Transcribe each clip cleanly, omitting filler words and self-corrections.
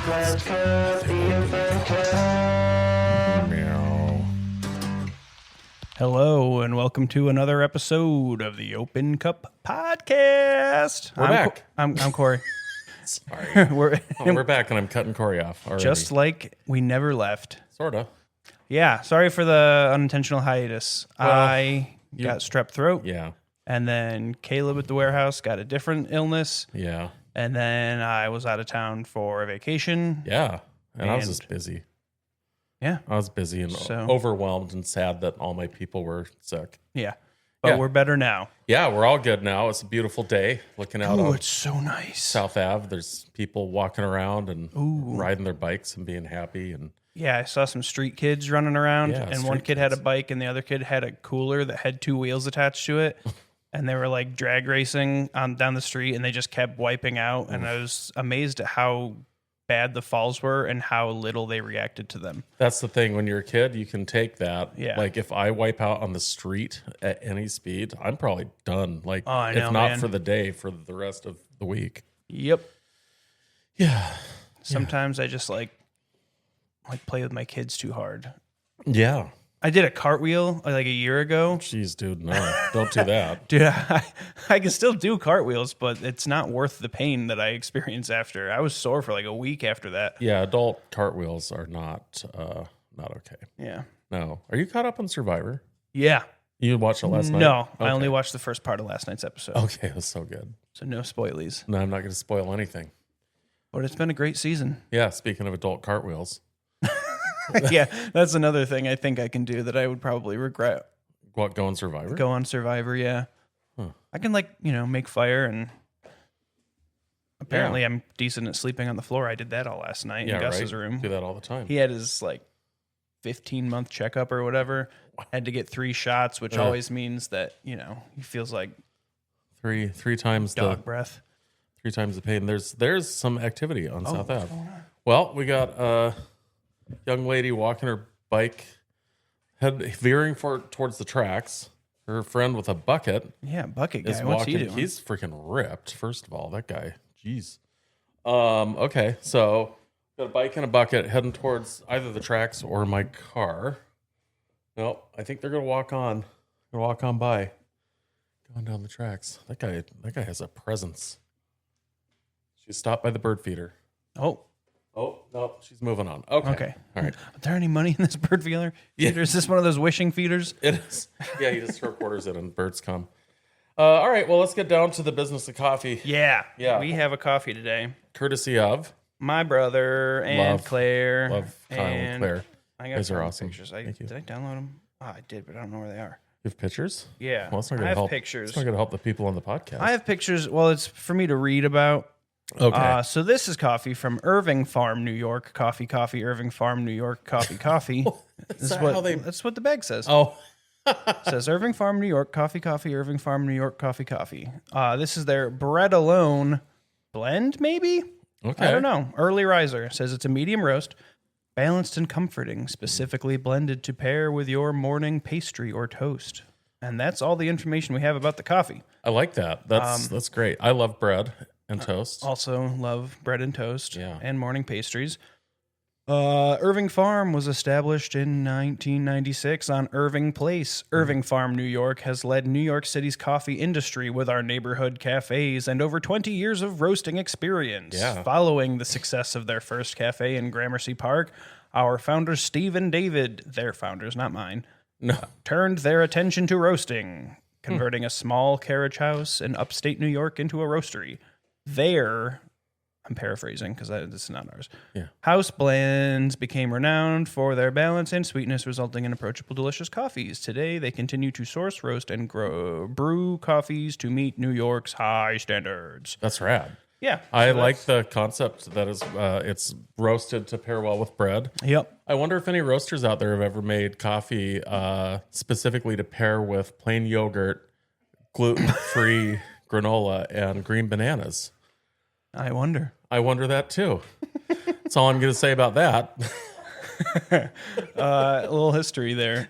Meow. Hello and welcome to another episode of the Open Cup Podcast. We're back. I'm Corey. Sorry. We're We're back and I'm cutting Corey off already. just like we never left. Sorta. Yeah, sorry for the unintentional hiatus. Well, I got strep throat, Yeah. and then Caleb at the warehouse got a different illness, Yeah. and then I was out of town for a vacation. Yeah. And I was And- just busy. Yeah, I was busy and So- overwhelmed and sad that all my people were sick. yeah. But Yeah. we're better now. Yeah, we're all good now. It's a beautiful day. Looking out Oh, on it's so nice. South Ave. There's people walking around and Ooh. riding their bikes and being happy. And Yeah, I saw some street kids running around, Yeah, and one street kid had a kids. bike, and the other kid had a cooler that had two wheels attached to it, and they were like drag racing down the street, and they just kept wiping out, and I was amazed at how bad the falls were and how little they reacted to them. that's the thing. When you're a kid, you can take that. Yeah. Like if I wipe out on the street at any speed, I'm probably done. Like Oh, I if know, not man. for the day, for the rest of the week. Yep. Yeah. Sometimes I just like play with my kids too hard. Yeah. I did a cartwheel like a year ago. Jeez, dude, no. Don't do that. Dude, I can still do cartwheels, but it's not worth the pain that I experienced after. I was sore for like a week after that. Yeah, adult cartwheels are not okay. Yeah. No. Are you caught up on Survivor? Yeah. You watched it last night? No, I Okay. only watched the first part of last night's episode. Okay, that's so good. So no spoilies. No, I'm not going to spoil anything. But it's been a great season. Yeah, speaking of adult cartwheels, Yeah, that's another thing I think I can do that I would probably regret. what, go on Survivor? Go on Survivor, yeah. Huh. I can make fire, and apparently I'm decent at sleeping on the floor. I did that all last night Yeah, in Gus's right. room. Do that all the time. He had his 15-month checkup or whatever. Had to get 3 shots, which always means that, he feels like Three times dog breath. 3 times the pain. There's some activity on South what's Ave. going on? Well, we got a young lady walking her bike, veering towards the tracks. Her friend with a bucket Yeah, bucket guy. is What's walking. he doing? He's freaking ripped. First of all, that guy. Jeez. Okay, so got a bike and a bucket heading towards either the tracks or my car. Nope, I think they're gonna walk on. Gonna walk on by. Going down the tracks. That guy has a presence. She stopped by the bird feeder. Oh, Oh, no, she's moving on. Okay. okay. All right. Are there any money in this bird feeder? Yeah. Is this one of those wishing feeders? It is. Yeah, you just throw quarters in and birds come. All right, well, let's get down to the business of coffee. Yeah. Yeah. We have a coffee today. Courtesy of My brother and Love- Claire. Love Kyle and Claire. I got Guys are some awesome. pictures. Thank you. Did I download them? Oh, I did, but I don't know where they are. You have pictures? Yeah. Well, it's not I going to have help. pictures. It's not going to help the people on the podcast. I have pictures. Well, it's for me to read about. Okay. So this is coffee from Irving Farm, New York. Coffee, Irving Farm, New York. Coffee. Is that how they? That's what the bag says. Oh, It says Irving Farm, New York. Coffee, Irving Farm, New York. Coffee. This is their bread alone blend, maybe? okay. I don't know. Early riser. It says it's a medium roast, balanced and comforting, specifically blended to pair with your morning pastry or toast. And that's all the information we have about the coffee. I like that. That's great. I love bread and toast. Also love bread and toast Yeah. and morning pastries. Irving Farm was established in 1996 on Irving Place. Irving Farm, New York has led New York City's coffee industry with our neighborhood cafes and over 20 years of roasting experience. Yeah. Following the success of their first cafe in Gramercy Park, our founders Steve and David, their founders, not mine, No. turned their attention to roasting, converting a small carriage house in upstate New York into a roastery. There, I'm paraphrasing because this is not ours. Yeah. House blends became renowned for their balance and sweetness, resulting in approachable, delicious coffees. Today, they continue to source, roast, and brew coffees to meet New York's high standards. That's rad. Yeah, I so like the concept that is it's roasted to pair well with bread. Yep. I wonder if any roasters out there have ever made coffee specifically to pair with plain yogurt, gluten-free granola, and green bananas. I wonder. I wonder that too. That's all I'm going to say about that. A little history there.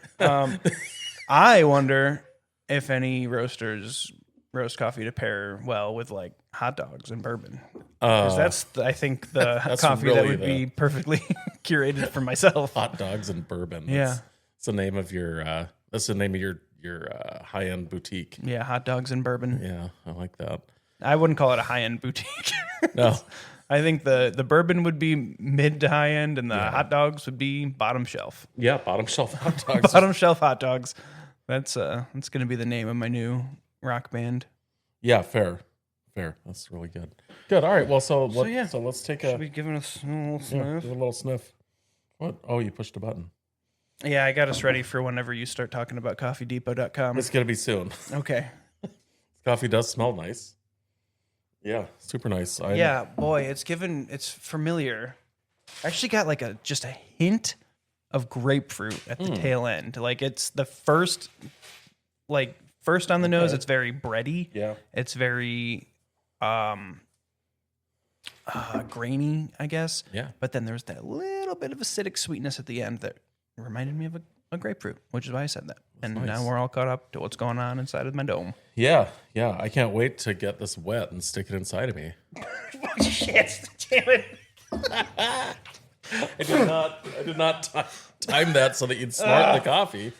I wonder if any roasters roast coffee to pair well with like hot dogs and bourbon. Because that's, I think, the coffee that really would be perfectly curated for myself. Hot dogs and bourbon. Yeah. That's the name of your. That's the name of your high end boutique. Yeah, hot dogs and bourbon. Yeah, I like that. I wouldn't call it a high end boutique. No. I think the bourbon would be mid to high end, and the hot dogs would be bottom shelf. Yeah, bottom shelf hot dogs. Bottom shelf hot dogs. That's going to be the name of my new rock band. Yeah, fair. That's really good. Good. All right. Well, so let's take Should we give it a little sniff? give it a little sniff. What? Oh, you pushed a button. Yeah, I got us ready for whenever you start talking about coffeedepot.com. It's gonna be soon. Okay. Coffee does smell nice. Yeah, super nice. Yeah, boy, it's familiar. I actually got like just a hint of grapefruit at the tail end. Like it's the first on the nose, it's very bready. Yeah. It's very grainy, I guess. Yeah. But then there's that little bit of acidic sweetness at the end that reminded me of a grapefruit, which is why I said that. And now we're all caught up to what's going on inside of my dome. Yeah. I can't wait to get this wet and stick it inside of me. Shit, damn it. I did not time that so that you'd snort the coffee.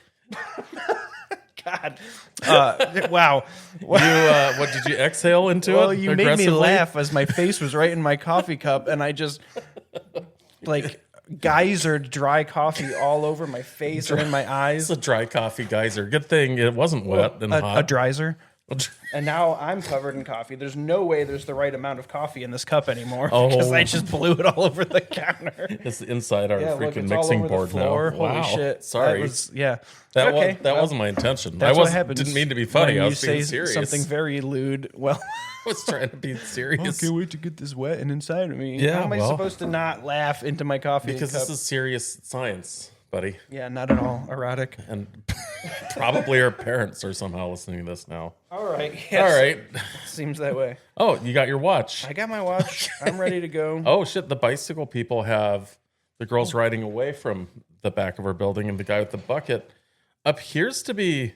God. Wow. What did you exhale into it? Well, you made me aggressively? laugh as my face was right in my coffee cup, and I just like geysered dry coffee all over my face and in my eyes. It's a dry coffee geyser. Good thing it wasn't wet and hot. A dryzer. And now I'm covered in coffee. There's no way there's the right amount of coffee in this cup anymore because I just blew it all over the counter. It's inside our Look, freaking it's all mixing over the board floor. now. Holy Wow. shit. Sorry. That wasn't my intention. That's what happens. Didn't mean to be funny. when I you was being say serious. something very lewd. Well, I was trying to be serious. I can't wait to get this wet and inside of me. Yeah, How am I well. supposed to not laugh into my coffee Because cup? this is serious science, buddy. Yeah, not at all erotic. And probably our parents are somehow listening to this now. All right. Yes. All right. Seems that way. Oh, you got your watch. I got my watch. I'm ready to go. Oh, shit. The bicycle people have the girls riding away from the back of our building, and the guy with the bucket appears to be,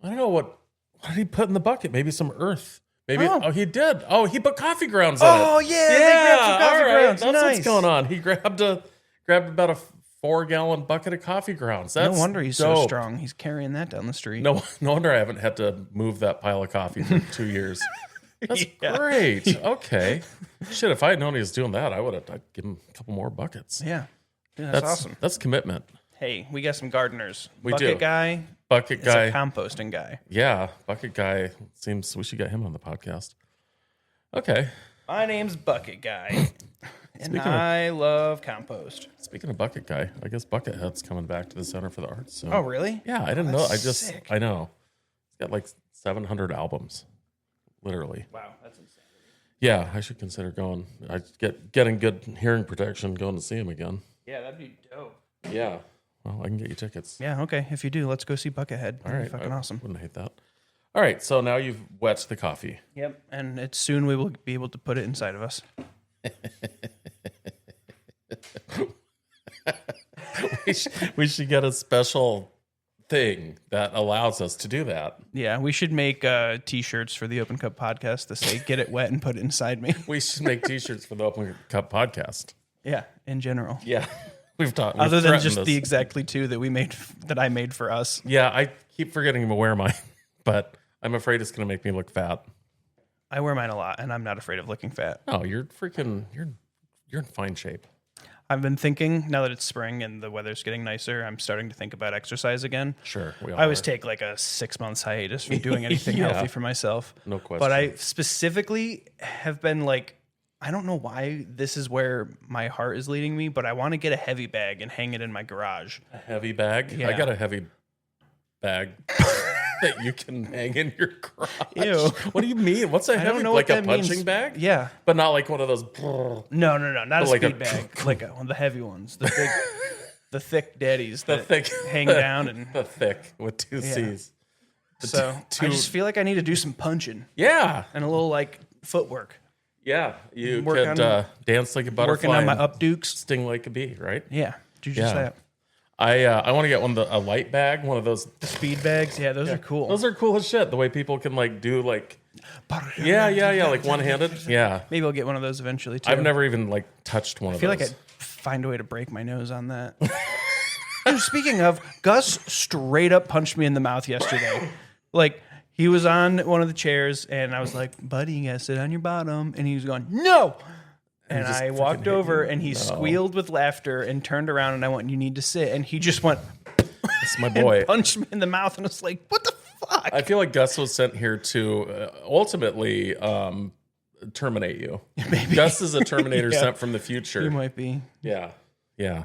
I don't know, what did he put in the bucket? Maybe some earth. Maybe. Oh, he did. Oh, he put coffee grounds in it. Oh, yeah. They grabbed some coffee grounds. That's Nice. what's going on. He grabbed about a 4-gallon bucket of coffee grounds. That's No wonder he's dope. so strong. He's carrying that down the street. No wonder I haven't had to move that pile of coffee for 2 years. That's great. Okay. Shit, if I had known he was doing that, I'd give him a couple more buckets. Yeah. Dude, that's awesome. That's commitment. Hey, we got some gardeners. We Bucket do. guy. Bucket It's guy. a composting guy. Yeah, bucket guy. Seems we should get him on the podcast. Okay. My name's Bucket Guy. And I love compost. Speaking of bucket guy, I guess Buckethead's coming back to the Center for the Arts soon. Oh, really? Yeah, I didn't know. Sick. I know. He's got like 700 albums, literally. Wow, that's insane. Yeah, I should consider going. I getting good hearing protection, going to see him again. Yeah, that'd be dope. Yeah. Well, I can get you tickets. Yeah, okay. If you do, let's go see Buckethead. All That'd right. be fucking awesome. Wouldn't hate that. All right, so now you've wet the coffee. Yep. And soon we will be able to put it inside of us. we should get a special thing that allows us to do that. Yeah, we should make T-shirts for the Open Cup podcast that say "Get it wet and put it inside me." We should make T-shirts for the Open Cup podcast. Yeah, in general. Yeah, we've talked. Other than just the exactly two that I made for us. Yeah, I keep forgetting to wear mine, but I'm afraid it's going to make me look fat. I wear mine a lot, and I'm not afraid of looking fat. No, you're in fine shape. I've been thinking, now that it's spring and the weather's getting nicer, I'm starting to think about exercise again. Sure, we all I always are. take like a 6 months hiatus from doing anything Yeah. healthy for myself. No question. But I specifically have been like, I don't know why this is where my heart is leading me, but I want to get a heavy bag and hang it in my garage. A heavy bag. Yeah. I got a heavy bag that you can hang in your garage. Ew. What do you mean? What's a I heavy? don't know Like what a that punching means. bag? Yeah. But not like one of those. No, not a Like speed a- bag. Like one of the heavy ones. The big, the thick daddies The that thick hang down. And the thick with two Yeah. C's. so I just feel like I need to do some punching Yeah, and a little like footwork. yeah. You Work could on- dance like a butterfly, Working on my and updukes. sting like a bee, right? Yeah. Did you just Yeah. say that? I want to get a light bag, one of those. Speed bags, yeah, those are cool. Those are cool as shit. The way people can like do like, yeah, like one handed. Yeah, Maybe I'll get one of those eventually too. I've never even like touched one of those. I feel like I'd find a way to break my nose on that. Dude, speaking of, Gus straight up punched me in the mouth yesterday. Like, he was on one of the chairs, and I was like, buddy, you gotta sit on your bottom. And he was going, no! And I walked over, and he squealed with laughter and turned around, and I went, you need to sit. And he just went, it's my boy. And punched me in the mouth, and I was like, what the fuck? I feel like Gus was sent here to ultimately terminate you. Maybe. Gus is a Terminator sent from the future. You might be. Yeah. It's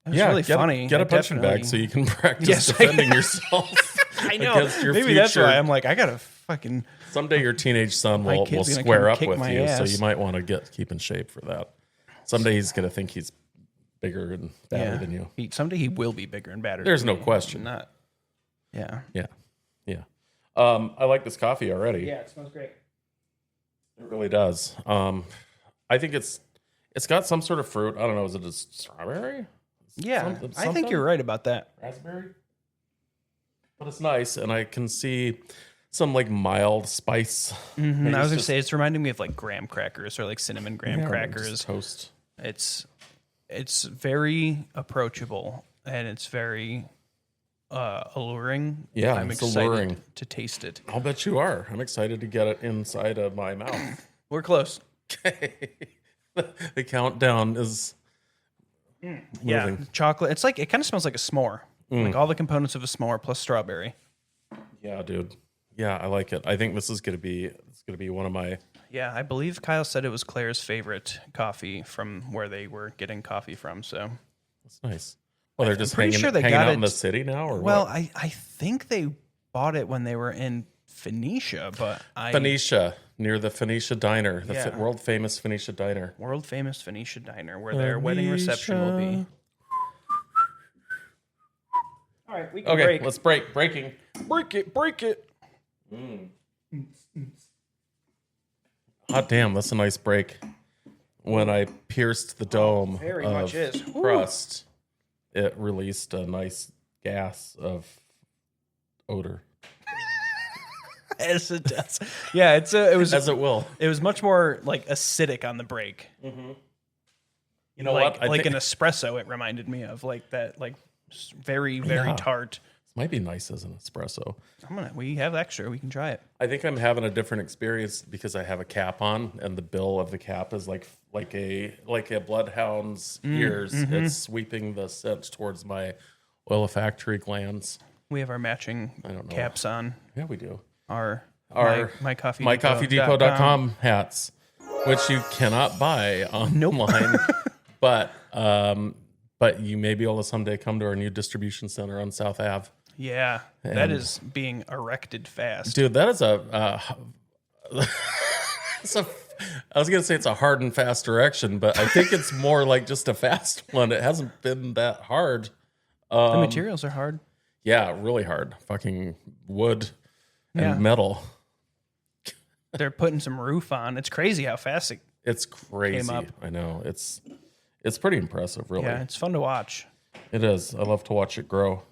really funny. Get a punching bag so you can practice defending yourself. I know. Against your Maybe future. that's why I'm like, I gotta fucking. Someday your teenage son will square up with you, so you might want to keep in shape for that. Someday he's gonna think he's bigger and badder than you. Someday he will be bigger and badder. There's no question. Yeah. I like this coffee already. Yeah, it smells great. It really does. I think it's got some sort of fruit. I don't know. Is it a strawberry? Yeah, I think you're right about that. Raspberry? But it's nice, and I can see some like mild spice. Mm-hmm. I was going to say, it's reminding me of like graham crackers or like cinnamon graham crackers. Toast. It's very approachable, and it's very alluring. Yeah, I'm excited alluring to taste it. I'll bet you are. I'm excited to get it inside of my mouth. We're close. Okay. The countdown is moving. Chocolate. It's like, it kind of smells like a s'more. Like all the components of a s'more plus strawberry. Yeah, dude. Yeah, I like it. I think this is gonna be one of my. Yeah, I believe Kyle said it was Claire's favorite coffee from where they were getting coffee from. So that's nice. Well, they're just hanging got out it in the city now, or well, what? I think they bought it when they were in Phoenicia, but Phoenicia, near the Phoenicia Diner, the world famous Phoenicia Diner. World famous Phoenicia Diner, where their wedding reception will be. All right, we can break. Let's break. Breaking. Break it. Hot damn, that's a nice break. When I pierced the dome of crust, it released a nice gas of odor. As it does. Yeah, it was as it will. It was much more like acidic on the break. Mm-hmm. You know like, what? Like an espresso. It reminded me of like that, like very tart. This might be nice as an espresso. We have extra. We can try it. I think I'm having a different experience because I have a cap on, and the bill of the cap is like a bloodhound's ears. Mm-hmm. It's sweeping the scent towards my olfactory glands. We have our matching caps on. Yeah, we do. Our mycoffeedepot.com hats, which you cannot buy online. But you may be able to someday come to our new distribution center on South Ave. Yeah, that is being erected fast. Dude, that is I was going to say it's a hard and fast direction, but I think it's more like just a fast one. It hasn't been that hard. The materials are hard. Yeah, really hard. Fucking wood and metal. They're putting some roof on. It's crazy how fast it's crazy. Came up. I know. It's pretty impressive, really. Yeah, it's fun to watch. It is. I love to watch it grow.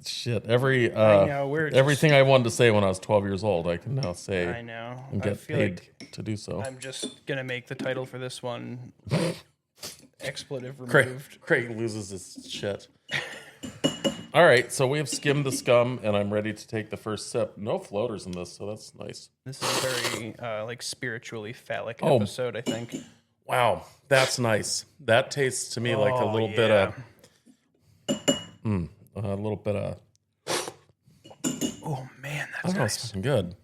Shit. Everything I wanted to say when I was 12 years old, I can now say. I know. And get paid to do so. I'm just gonna make the title for this one expletive removed. Craig loses his shit. All right, so we have skimmed the scum, and I'm ready to take the first sip. No floaters in this, so that's nice. This is a very spiritually phallic episode, I think. Wow, that's nice. That tastes to me like a little bit of. A little bit of. Oh man, that's nice. It's good.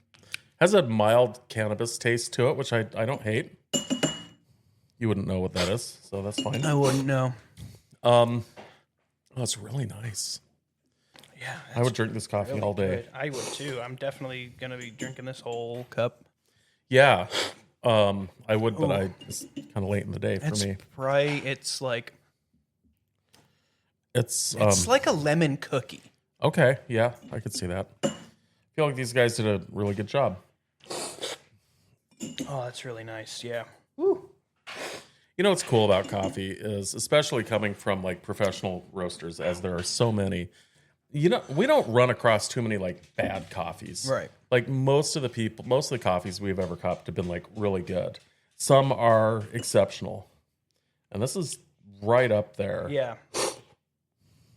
Has a mild cannabis taste to it, which I don't hate. You wouldn't know what that is, so that's fine. I wouldn't know. It's really nice. Yeah, I would drink this coffee all day. Good. I would too. I'm definitely gonna be drinking this whole cup. Yeah, I would, but it's kind of late in the day for me. It's like a lemon cookie. Okay, yeah, I could see that. I feel like these guys did a really good job. Oh, that's really nice. Yeah. Woo. You know what's cool about coffee is, especially coming from like professional roasters, as there are so many. You know, we don't run across too many like bad coffees. Right. Like most of the coffees we've ever copped have been like really good. Some are exceptional, and this is right up there. Yeah.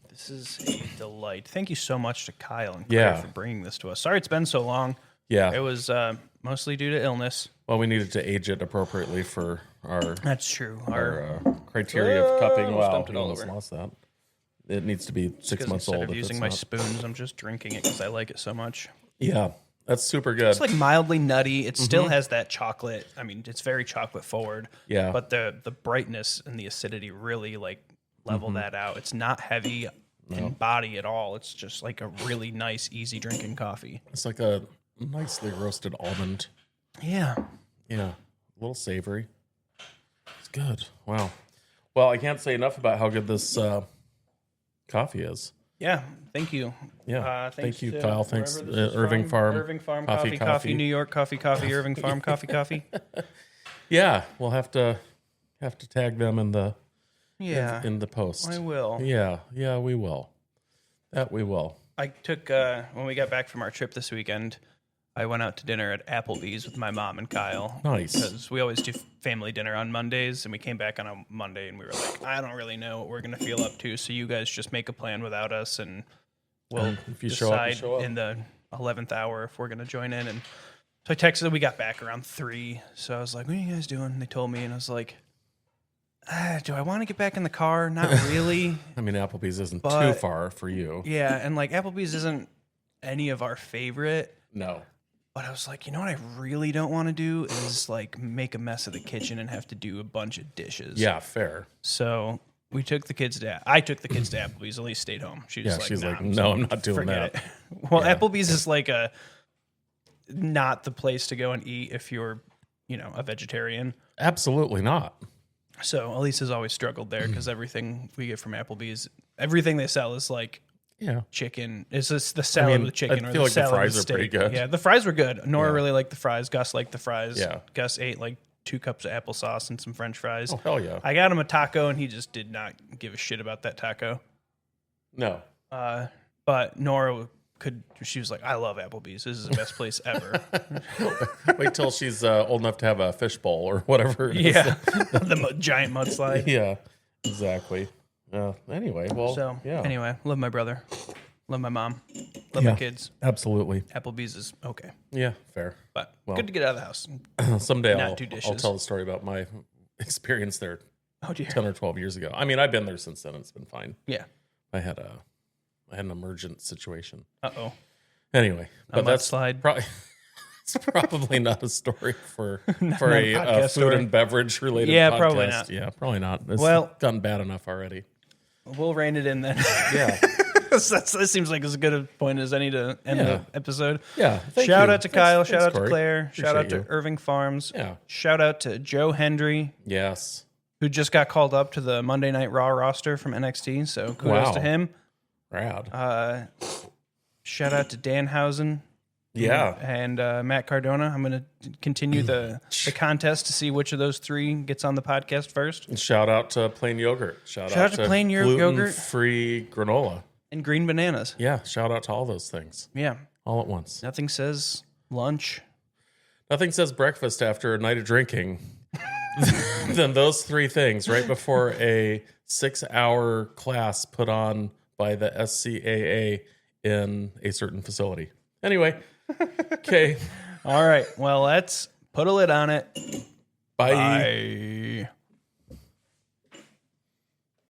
This is a delight. Thank you so much to Kyle and Claire for bringing this to us. Sorry it's been so long. Yeah. It was mostly due to illness. Well, we needed to age it appropriately for our That's true. our criteria of cupping. almost Wow, dumped it we all almost over. lost that. It needs to be 6 months Instead old. of if using it's my not. spoons, I'm just drinking it because I like it so much. Yeah, that's super good. It's like mildly nutty. It still has that chocolate. I mean, it's very chocolate forward. Yeah. But the brightness and the acidity really like level that out. It's not heavy in body at all. It's just like a really nice, easy drinking coffee. It's like a nicely roasted almond. Yeah. Yeah, a little savory. It's good. Wow. Well, I can't say enough about how good this coffee is. Yeah. Thank you. Yeah. Thanks Thank you, to Kyle. Thanks, wherever this is Irving from. Farm. Irving Farm Coffee, coffee, New York coffee, Irving Farm coffee. Yeah, we'll have to tag them in the Yeah. in the post. I will. Yeah, we will. That we will. I took when we got back from our trip this weekend, I went out to dinner at Applebee's with my mom and Kyle. Nice. Because we always do family dinner on Mondays, and we came back on a Monday, and we were like, I don't really know what we're gonna feel up to, so you guys just make a plan without us, and we'll if you show up, you decide show up. in the 11th hour if we're gonna join in. And so I texted. We got back around 3, so I was like, "What are you guys doing?" And they told me, and I was like, do I want to get back in the car? Not really. I mean, Applebee's isn't too But- far for you. Yeah, and like Applebee's isn't any of our favorite. No. But I was like, you know what I really don't want to do is like make a mess of the kitchen and have to do a bunch of dishes. Yeah, fair. So I took the kids to Applebee's. Elise stayed home. She was Yeah, like, she's nah, like, no, I'm not doing forget that. it. Well, Yeah. Applebee's is like not the place to go and eat if you're, a vegetarian. Absolutely not. So Elise has always struggled there because everything we get from Applebee's, everything they sell is like Yeah. chicken. It's just the salad with chicken I or feel the like the salad fries with are pretty steak. good. Yeah, the fries were good. Nora Yeah. really liked the fries. Gus liked the fries. Yeah. Gus ate like 2 cups of applesauce and some French fries. Oh, hell yeah. I got him a taco and he just did not give a shit about that taco. No. But Nora she was like, I love Applebee's. This is the best place ever. Wait till she's old enough to have a fishbowl or whatever. it is. Yeah. The giant mudslide. Yeah, exactly. Anyway, well, So yeah. anyway, love my brother. Love my mom. Love my kids. Absolutely. Applebee's is okay. Yeah, fair. But Well. good to get out of the house. Someday Not 2 I'll dishes. tell the story about my experience there Oh dear. 10 or 12 years ago. I mean, I've been there since then. It's been fine. Yeah. I had an emergent situation. Uh-oh. Anyway, but that's mudslide? it's probably not a story for a podcast food story. and beverage related Yeah, podcast. probably not. Yeah, probably not. It's Well- gotten bad enough already. We'll rein it in then. Yeah. That seems like as good a point as any to end Yeah. the episode. Yeah. Thank Shout you. out to Kyle. Thanks, Shout out to Corey. Claire. Shout out Appreciate to you. Irving Farms. Yeah. Shout out to Joe Hendry, Yes. who just got called up to the Monday Night Raw roster from NXT. So kudos Wow. to him. Rad. Shout out to Danhausen. Yeah. And Matt Cardona. I'm going to continue the contest to see which of those 3 gets on the podcast first. And shout out to Plain Yogurt. Shout out to Plain Yogurt. gluten-free granola. And green bananas. Yeah. Shout out to all those things Yeah. all at once. Nothing says lunch. Nothing says breakfast after a night of drinking than those 3 things right before a 6-hour class put on by the SCAA in a certain facility. Anyway, okay. All right. Well, let's put a lid on it. Bye. Bye.